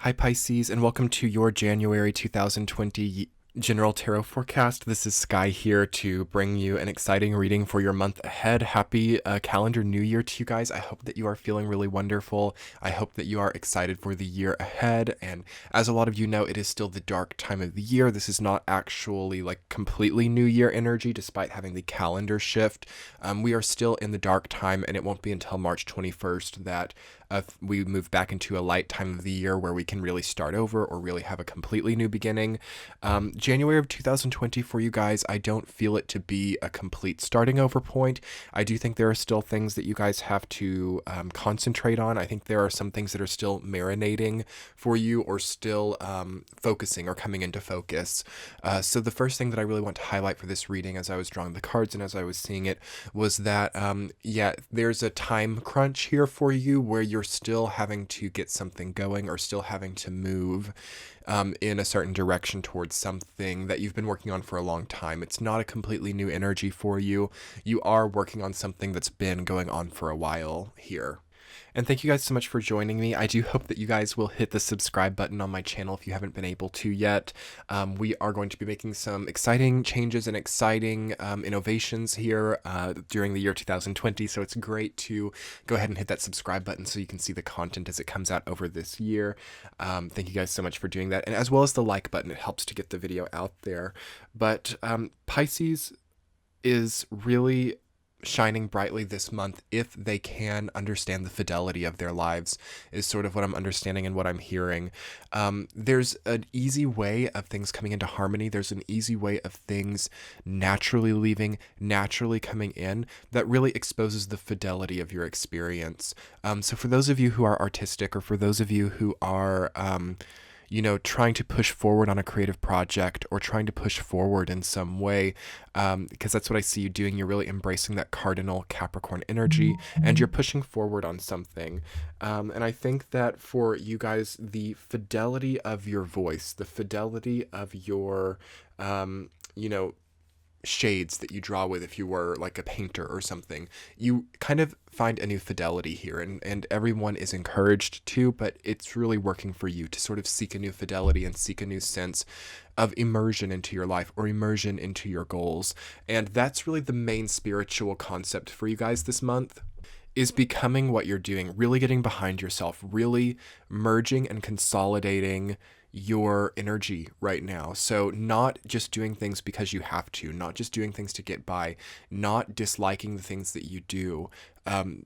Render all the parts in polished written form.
Hi Pisces, and welcome to your January 2020 General Tarot Forecast. This is Sky here to bring you an exciting reading for your month ahead. Happy calendar new year to you guys. I hope that you are feeling really wonderful. I hope that you are excited for the year ahead. And as a lot of you know, it is still the dark time of the year. This is not actually like completely new year energy, despite having the calendar shift. We are still in the dark time, and it won't be until March 21st that we move back into a light time of the year where we can really start over or really have a completely new beginning. January of 2020 for you guys, I don't feel it to be a complete starting over point. I do think there are still things that you guys have to concentrate on. I think there are some things that are still marinating for you or still focusing or coming into focus. So the first thing that I really want to highlight for this reading as I was drawing the cards and as I was seeing it was that, there's a time crunch here for you where you're still having to get something going or still having to move in a certain direction towards something that you've been working on for a long time. It's not a completely new energy for you. You are working on something that's been going on for a while here. And thank you guys so much for joining me. I do hope that you guys will hit the subscribe button on my channel if you haven't been able to yet. We are going to be making some exciting changes and exciting innovations here during the year 2020. So it's great to go ahead and hit that subscribe button so you can see the content as it comes out over this year. Thank you guys so much for doing that. And as well as the like button, it helps to get the video out there. But Pisces is really shining brightly this month if they can understand the fidelity of their lives, is sort of what I'm understanding and what I'm hearing. There's an easy way of things coming into harmony. There's an easy way of things naturally leaving, naturally coming in, that really exposes the fidelity of your experience. So for those of you who are artistic, or for those of you who are trying to push forward on a creative project or trying to push forward in some way, because that's what I see you doing. You're really embracing that cardinal Capricorn energy and you're pushing forward on something. And I think that for you guys, the fidelity of your voice, the fidelity of your, shades that you draw with, if you were like a painter or something, you kind of find a new fidelity here, and everyone is encouraged to, but it's really working for you to sort of seek a new fidelity and seek a new sense of immersion into your life or immersion into your goals. And that's really the main spiritual concept for you guys this month, is becoming what you're doing, really getting behind yourself, really merging and consolidating your energy right now. So not just doing things because you have to, not just doing things to get by, not disliking the things that you do.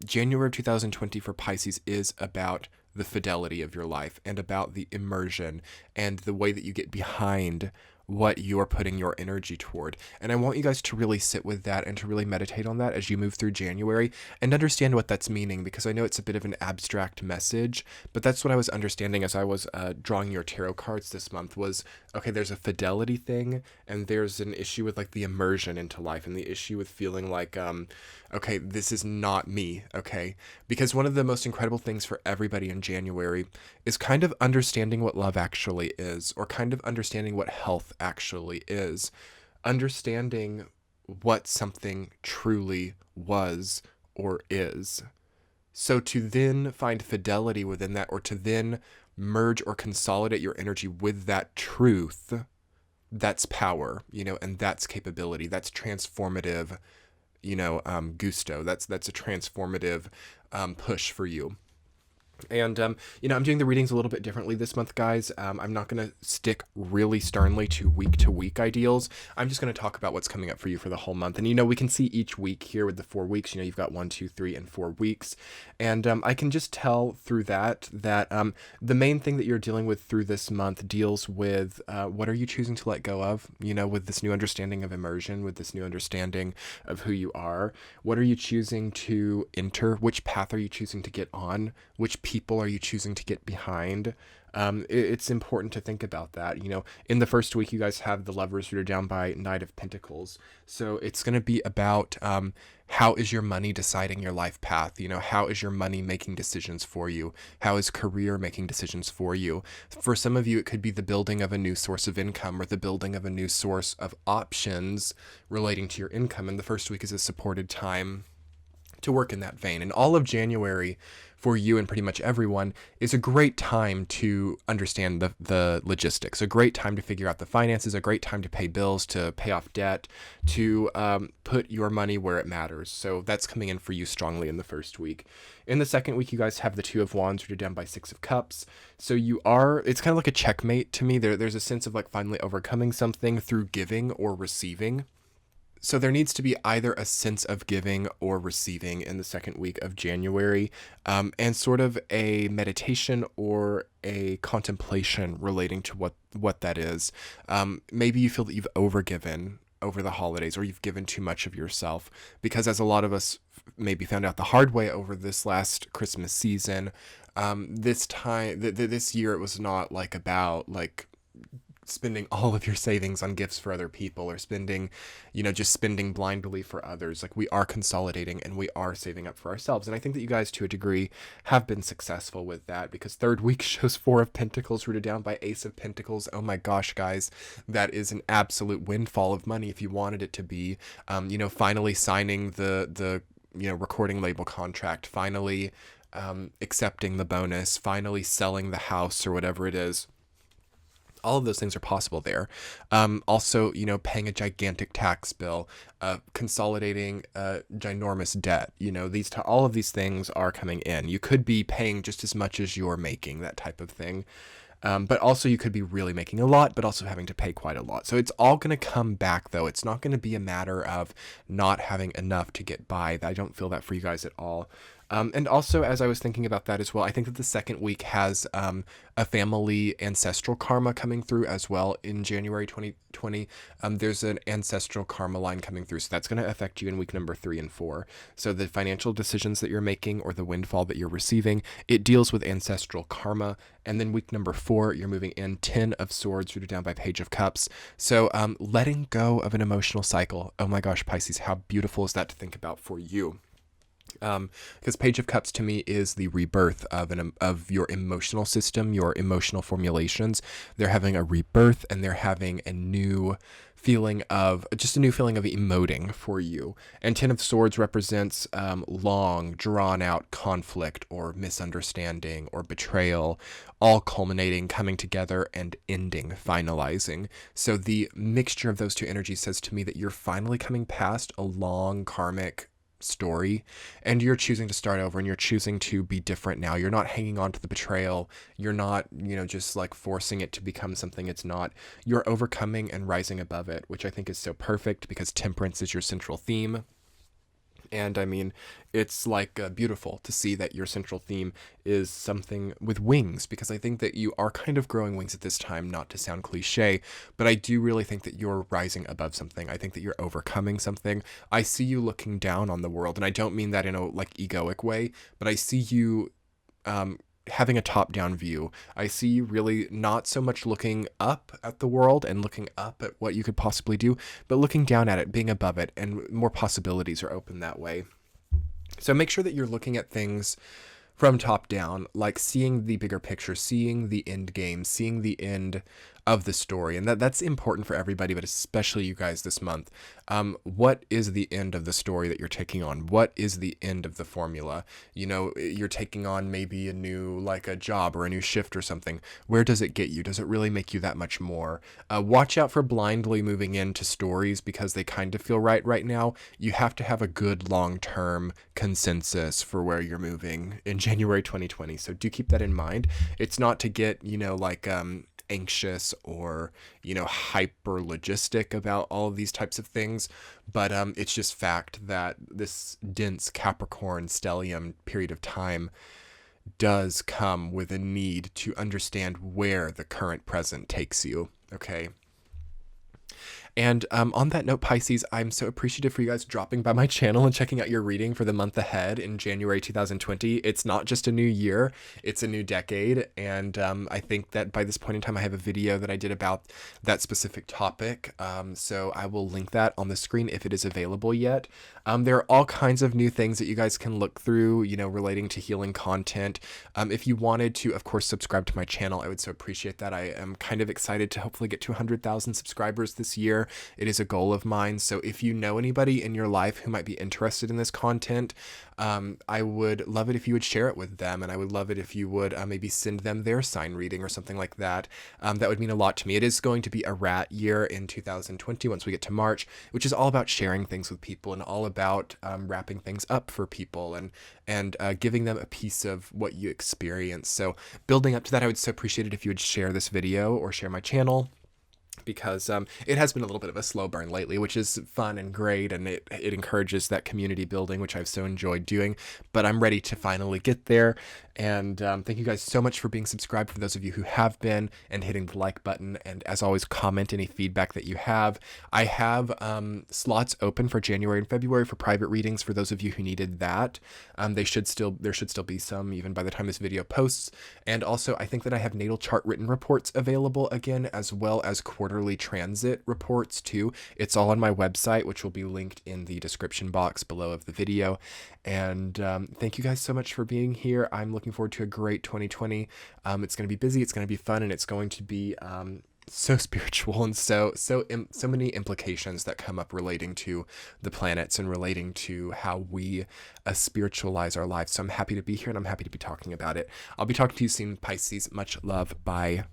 January of 2020 for Pisces is about the fidelity of your life and about the immersion and the way that you get behind what you're putting your energy toward. And I want you guys to really sit with that and to really meditate on that as you move through January and understand what that's meaning, because I know it's a bit of an abstract message, but that's what I was understanding as I was drawing your tarot cards this month was, okay, there's a fidelity thing and there's an issue with like the immersion into life and the issue with feeling like, okay, this is not me, okay? Because one of the most incredible things for everybody in January is kind of understanding what love actually is, or kind of understanding what health actually is, understanding what something truly was or is. So to then find fidelity within that, or to then merge or consolidate your energy with that truth, that's power, and that's capability, that's transformative, gusto. That's a transformative push for you. And, I'm doing the readings a little bit differently this month, guys. I'm not going to stick really sternly to week ideals. I'm just going to talk about what's coming up for you for the whole month. And, we can see each week here with the 4 weeks, you've got 1, 2, 3, and 4 weeks. And I can just tell through that the main thing that you're dealing with through this month deals with what are you choosing to let go of, with this new understanding of immersion, with this new understanding of who you are. What are you choosing to enter? Which path are you choosing to get on? Which people are you choosing to get behind? It's important to think about that. In the first week, you guys have the Lovers who are down by Knight of Pentacles. So it's going to be about how is your money deciding your life path? How is your money making decisions for you? How is career making decisions for you? For some of you, it could be the building of a new source of income or the building of a new source of options relating to your income. And the first week is a supported time to work in that vein. And all of January for you and pretty much everyone is a great time to understand the logistics, a great time to figure out the finances, a great time to pay bills, to pay off debt, to put your money where it matters. So that's coming in for you strongly in the first week. In the second week, you guys have the Two of Wands rooted down by Six of Cups. So it's kind of like a checkmate to me. There's a sense of like finally overcoming something through giving or receiving. So there needs to be either a sense of giving or receiving in the second week of January, and sort of a meditation or a contemplation relating to what that is. Maybe you feel that you've overgiven over the holidays, or you've given too much of yourself, because as a lot of us maybe found out the hard way over this last Christmas season, this year it was not like about like spending all of your savings on gifts for other people, or just spending blindly for others. Like, we are consolidating and we are saving up for ourselves. And I think that you guys, to a degree, have been successful with that, because third week shows Four of Pentacles rooted down by Ace of Pentacles. Oh my gosh, guys, that is an absolute windfall of money if you wanted it to be. Finally signing the recording label contract, finally accepting the bonus, finally selling the house or whatever it is. All of those things are possible there. Also, paying a gigantic tax bill, consolidating ginormous debt. All of these things are coming in. You could be paying just as much as you're making, that type of thing. But also you could be really making a lot, but also having to pay quite a lot. So it's all going to come back, though. It's not going to be a matter of not having enough to get by. I don't feel that for you guys at all. And also, as I was thinking about that as well, I think that the second week has a family ancestral karma coming through as well in January 2020. There's an ancestral karma line coming through, so that's going to affect you in week number 3 and 4. So the financial decisions that you're making, or the windfall that you're receiving, it deals with ancestral karma. And then week number 4, you're moving in 10 of Swords rooted down by Page of Cups. So letting go of an emotional cycle. Oh my gosh, Pisces, how beautiful is that to think about for you? Because Page of Cups to me is the rebirth of your emotional system, your emotional formulations. They're having a rebirth, and they're having a new feeling of emoting for you. And 10 of Swords represents long, drawn out conflict or misunderstanding or betrayal, all culminating, coming together, and ending, finalizing. So the mixture of those two energies says to me that you're finally coming past a long karmic story, and you're choosing to start over, and you're choosing to be different now. You're not hanging on to the betrayal. You're not, just like forcing it to become something it's not. You're overcoming and rising above it, which I think is so perfect, because temperance is your central theme. And I mean, it's like beautiful to see that your central theme is something with wings, because I think that you are kind of growing wings at this time, not to sound cliche, but I do really think that you're rising above something. I think that you're overcoming something. I see you looking down on the world, and I don't mean that in a like egoic way, but I see you having a top-down view. I see you really not so much looking up at the world and looking up at what you could possibly do, but looking down at it, being above it, and more possibilities are open that way. So make sure that you're looking at things from top down, like seeing the bigger picture, seeing the end game, seeing the end of the story. And that's important for everybody, but especially you guys this month. What is the end of the story that you're taking on? What is the end of the formula? You're taking on maybe a job or a new shift or something. Where does it get you? Does it really make you that much more? Watch out for blindly moving into stories, because they kind of feel right now. You have to have a good long-term consensus for where you're moving in January 2020. So do keep that in mind. It's not to get, anxious or hyper logistic about all of these types of things, but it's just fact that this dense Capricorn stellium period of time does come with a need to understand where the current present takes you. Okay. And on that note, Pisces, I'm so appreciative for you guys dropping by my channel and checking out your reading for the month ahead in January 2020. It's not just a new year, it's a new decade. And I think that by this point in time, I have a video that I did about that specific topic. So I will link that on the screen if it is available yet. There are all kinds of new things that you guys can look through, relating to healing content. If you wanted to, of course, subscribe to my channel, I would so appreciate that. I am kind of excited to hopefully get to 100,000 subscribers this year. year. It is a goal of mine. So if you know anybody in your life who might be interested in this content, I would love it if you would share it with them, and I would love it if you would maybe send them their sign reading or something like that. That would mean a lot to me. It is going to be a rat year in 2020 once we get to March, which is all about sharing things with people and all about wrapping things up for people and giving them a piece of what you experience. So building up to that, I would so appreciate it if you would share this video or share my channel, because it has been a little bit of a slow burn lately, which is fun and great, and it encourages that community building, which I've so enjoyed doing. But I'm ready to finally get there, and thank you guys so much for being subscribed, for those of you who have been, and hitting the like button, and as always, comment any feedback that you have. I have slots open for January and February for private readings for those of you who needed that. There should still be some even by the time this video posts, and also I think that I have natal chart written reports available again, as well as quarterly transit reports too. It's all on my website, which will be linked in the description box below of the video. And thank you guys so much for being here. I'm looking forward to a great 2020. It's going to be busy, it's going to be fun, and it's going to be so spiritual, and so many implications that come up relating to the planets and relating to how we spiritualize our lives. So I'm happy to be here, and I'm happy to be talking about it. I'll be talking to you soon, Pisces. Much love. Bye.